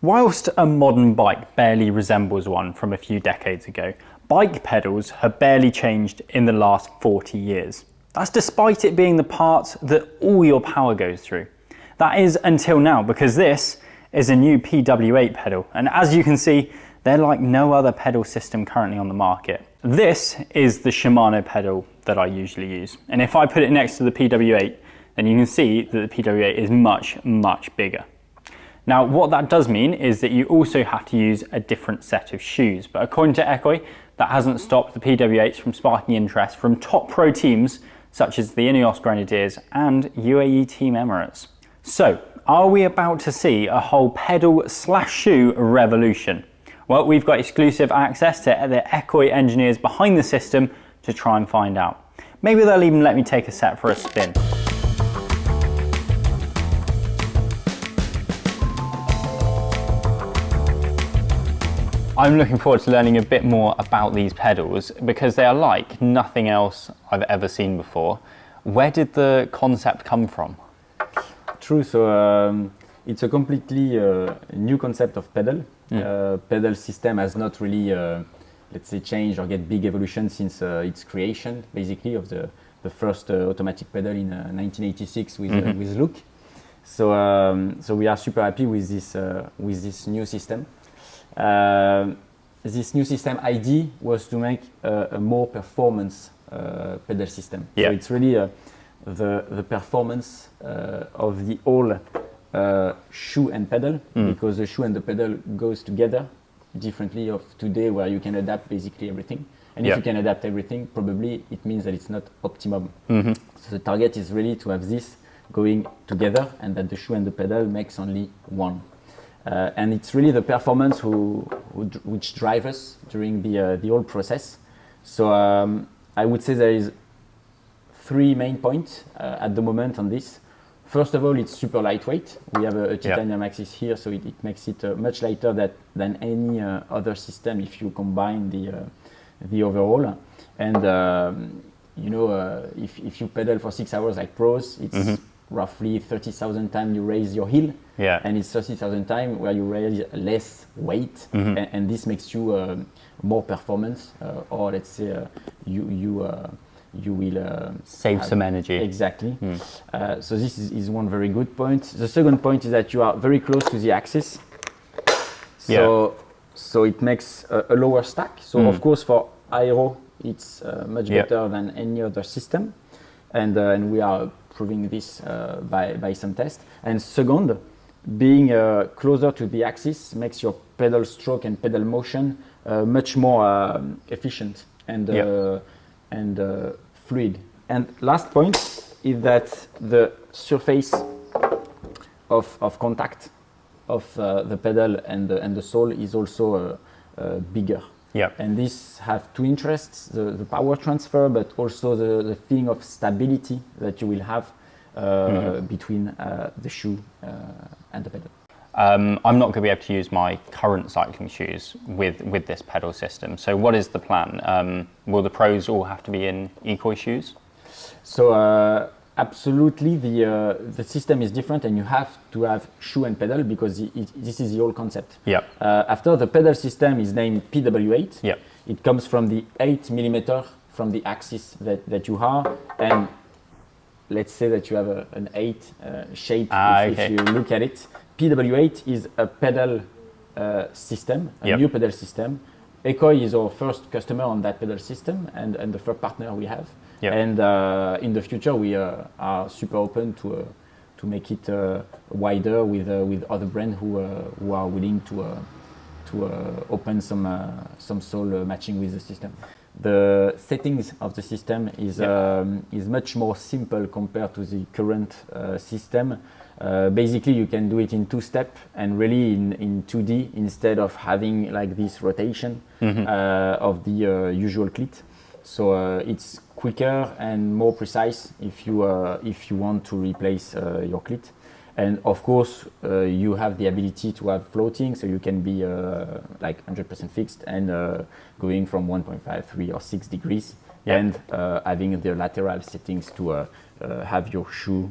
Whilst a modern bike barely resembles one from a few decades ago, bike pedals have barely changed in the last 40 years. That's despite it being the part that all your power goes through. That is until now, because this is a new PW8 pedal, and as you can see, they're like no other pedal system currently on the market. This is the Shimano pedal that I usually use, and if I put it next to the PW8, then you can see that the PW8 is much bigger. Now, what that does mean is that you also have to use a different set of shoes, but according to Ekoi, that hasn't stopped the PW8s from sparking interest from top pro teams such as the Ineos Grenadiers and UAE Team Emirates. So, are we about to see a whole pedal/shoe revolution? Well, we've got exclusive access to the Ekoi engineers behind the system to try and find out. Maybe they'll even let me take a set for a spin. I'm looking forward to learning a bit more about these pedals because they are like nothing else I've ever seen before. Where did the concept come from? True, so it's a completely new concept of pedal. Pedal system has not really, let's say, changed or get big evolution since its creation, basically, of the first automatic pedal in 1986 with Luke. So we are super happy with this new system. This new system idea was to make a more performance pedal system. Yeah. So it's really the performance of the whole shoe and pedal, because the shoe and the pedal goes together differently of today, where you can adapt basically everything. And if you can adapt everything, probably it means that it's not optimum. So the target is really to have this going together, and that the shoe and the pedal makes only one. And it's really the performance which drives us during the whole process. So I would say there is 3 main points at the moment on this. First of all, it's super lightweight. We have a titanium axis here, so it makes it much lighter than any other system if you combine the overall. And if you pedal for 6 hours like pros, it's roughly 30,000 times you raise your heel, and it's 30,000 times where you raise less weight, and this makes you more performance, or let's say you will save some energy. Exactly. So this is one very good point. The second point is that you are very close to the axis, so it makes a lower stack. So of course for aero it's much better than any other system, and we are proving this by some tests. And second, being closer to the axis makes your pedal stroke and pedal motion much more efficient and fluid. And last point is that the surface of contact of the pedal and the sole is also bigger. And this have 2 interests, the power transfer, but also the feeling of stability that you will have between the shoe and the pedal. I'm not going to be able to use my current cycling shoes with this pedal system. So what is the plan? Will the pros all have to be in Ekoi shoes? So absolutely, the system is different, and you have to have shoe and pedal because this is the whole concept. After the pedal system is named PW8, it comes from the 8mm from the axis that you have, and let's say that you have an 8 shape if you look at it. PW8 is a pedal system, a new pedal system. Ekoi is our first customer on that pedal system, and the first partner we have. And in the future, we are super open to make it wider with other brands who are willing to open some sole matching with the system. The settings of the system is much more simple compared to the current system. Basically, you can do it in 2 steps and really in 2D instead of having like this rotation of the usual clit. So it's quicker and more precise if you want to replace your clit. And of course, you have the ability to have floating, so you can be like 100% fixed and going from 1.5, 3, or 6 degrees, and having the lateral settings to have your shoe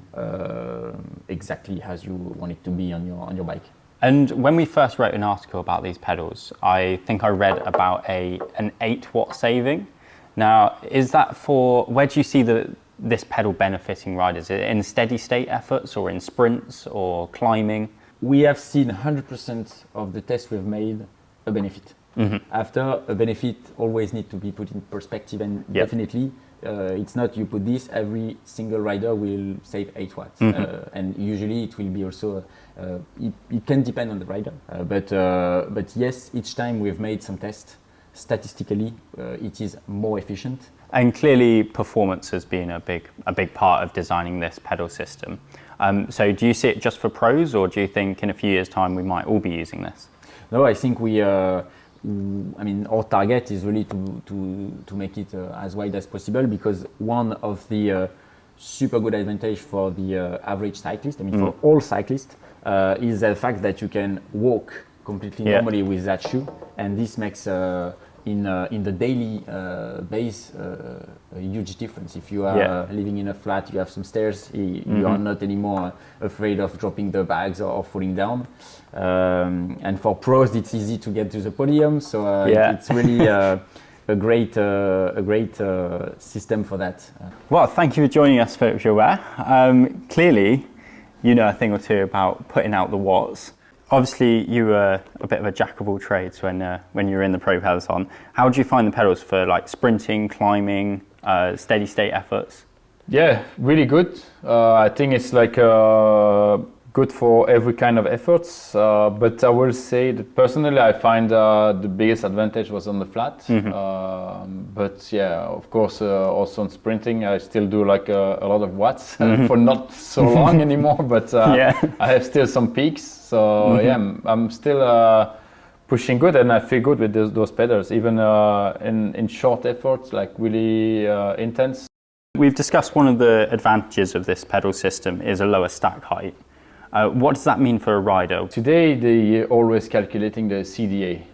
exactly as you want it to be on your bike. And when we first wrote an article about these pedals, I think I read about an 8-watt saving. Now, is that where do you see this pedal benefiting riders? Is it in steady state efforts or in sprints or climbing? We have seen 100% of the tests we've made a benefit. After, a benefit always need to be put in perspective, and definitely it's not you put this, every single rider will save 8 watts. And usually it will be also, it can depend on the rider. But yes, each time we've made some tests, statistically it is more efficient. And clearly performance has been a big part of designing this pedal system. So do you see it just for pros, or do you think in a few years' time we might all be using this? No, I think our target is really to make it as wide as possible, because one of the super good advantage for the average cyclist, for all cyclists, is the fact that you can walk completely normally with that shoe, and this makes in the daily base a huge difference. If you are living in a flat, you have some stairs, you are not anymore afraid of dropping the bags or falling down. And for pros, it's easy to get to the podium, so it's really a great system for that. Well, thank you for joining us, Philippe Gilbert. Clearly, you know a thing or two about putting out the watts. Obviously, you were a bit of a jack of all trades when you were in the Pro Peloton. How do you find the pedals for like sprinting, climbing, steady state efforts? Yeah, really good. I think it's like good for every kind of efforts. But I will say that personally, I find the biggest advantage was on the flat. But yeah, of course, also on sprinting, I still do like a lot of watts for not so long anymore. But I have still some peaks. So yeah, I'm still pushing good, and I feel good with those pedals, even in short efforts, like really intense. We've discussed one of the advantages of this pedal system is a lower stack height. What does that mean for a rider? Today, they're always calculating the CDA.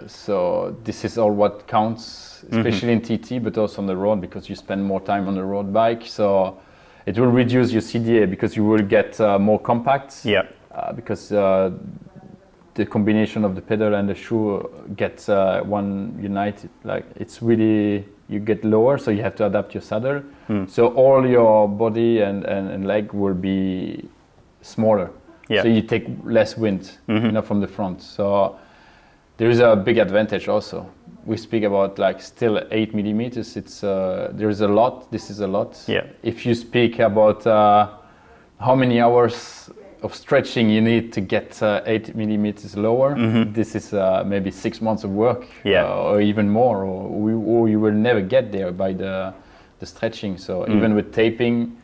So this is all what counts, especially in TT, but also on the road, because you spend more time on the road bike. So it will reduce your CDA because you will get more compact. Because the combination of the pedal and the shoe gets one united. Like it's really, you get lower, so you have to adapt your saddle. So all your body and leg will be smaller. So you take less wind, from the front. So there is a big advantage also. We speak about like still 8 millimeters. It's there is a lot. This is a lot. If you speak about how many hours of stretching you need to get 8 millimeters lower, this is maybe 6 months of work, or even more, or you will never get there by the stretching. So even with taping,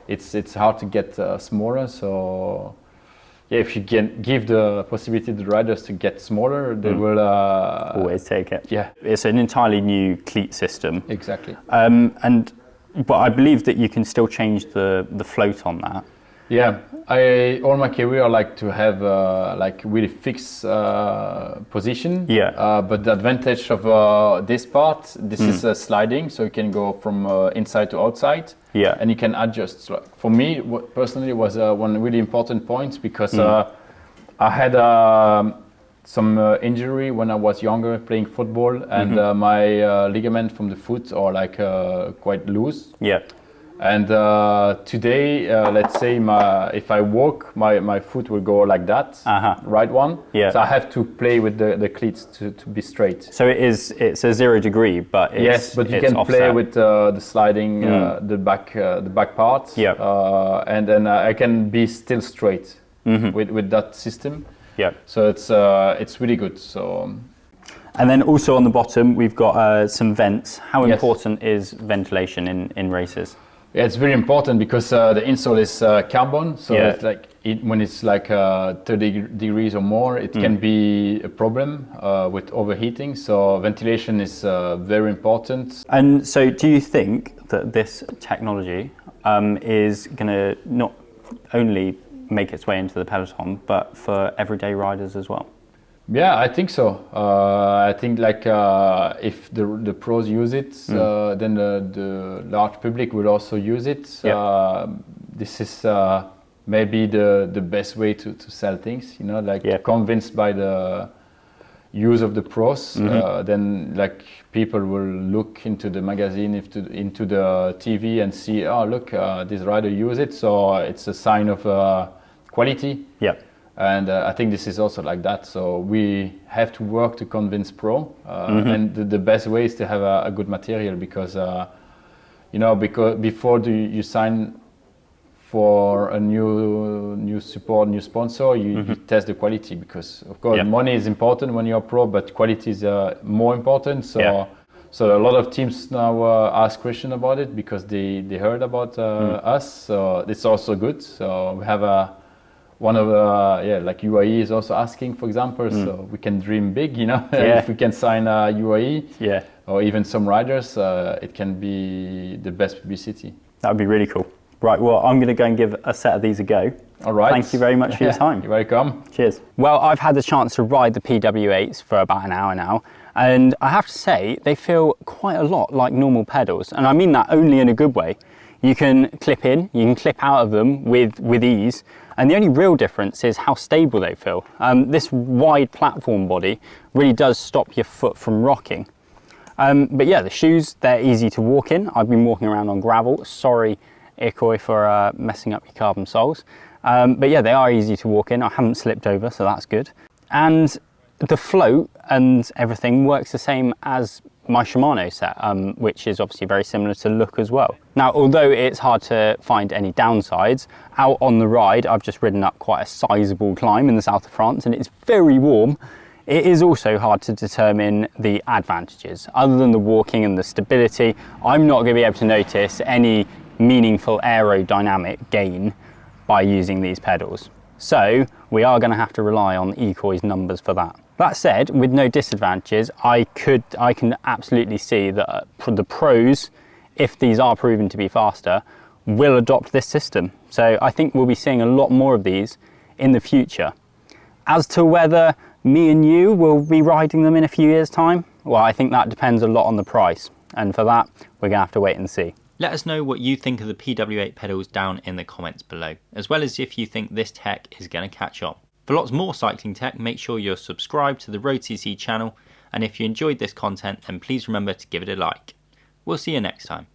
it's hard to get smaller. So yeah, if you can give the possibility to the riders to get smaller, they will always take it. It's an entirely new cleat system. Exactly. But I believe that you can still change the float on that. Yeah, all my career I like to have like really fixed position. But the advantage of this part, this is sliding, so you can go from inside to outside. And you can adjust. For me, personally, was one really important point, because I had some injury when I was younger playing football, and my ligament from the foot are like quite loose. And today, let's say if I walk, my foot will go like that, right one. So I have to play with the cleats to be straight. So it's a 0 degree, but but you can offset. play with the sliding, the back part. And then I can be still straight with that system. So it's really good. So. And then also on the bottom, we've got some vents. How important is ventilation in races? Yeah, it's very important, because the insole is carbon, so it's like when it's like 30 degrees or more, it can be a problem with overheating. So ventilation is very important. And so, do you think that this technology is going to not only make its way into the peloton, but for everyday riders as well? Yeah, I think so. I think like if the pros use it, then the large public will also use it. This is maybe the best way to sell things, you know, like convinced by the use of the pros, then like people will look into the magazine, into the TV and see, oh look, this rider use it, so it's a sign of quality. Yeah. And I think this is also like that. So we have to work to convince pro, and the best way is to have a good material, because you know, because before you sign for a new support, new sponsor, you test the quality, because of course money is important when you're pro, but quality is more important. So so a lot of teams now ask questions about it because they heard about us. So it's also good. So we have one of like UAE is also asking, for example. So we can dream big, you know. If we can sign UAE, or even some riders, it can be the best publicity. That would be really cool. Right, well, I'm going to go and give a set of these a go. All right. Thank you very much for your time. You're welcome. Cheers. Well, I've had the chance to ride the PW8s for about an hour now, and I have to say they feel quite a lot like normal pedals, and I mean that only in a good way. You can clip in, you can clip out of them with ease, and the only real difference is how stable they feel. This wide platform body really does stop your foot from rocking. But yeah, the shoes, they're easy to walk in. I've been walking around on gravel. Sorry, Ekoi, for messing up your carbon soles. But yeah, they are easy to walk in. I haven't slipped over, so that's good. And the float and everything works the same as my Shimano set, which is obviously very similar to look as well. Now, although it's hard to find any downsides, out on the ride, I've just ridden up quite a sizable climb in the south of France, and it's very warm. It is also hard to determine the advantages. Other than the walking and the stability, I'm not going to be able to notice any meaningful aerodynamic gain by using these pedals. So we are going to have to rely on Ekoi's numbers for that. That said, with no disadvantages, I can absolutely see that the pros, if these are proven to be faster, will adopt this system. So I think we'll be seeing a lot more of these in the future. As to whether me and you will be riding them in a few years' time, well, I think that depends a lot on the price. And for that, we're going to have to wait and see. Let us know what you think of the PW8 pedals down in the comments below, as well as if you think this tech is going to catch on. For lots more cycling tech, make sure you're subscribed to the road.cc channel, and if you enjoyed this content, then please remember to give it a like. We'll see you next time.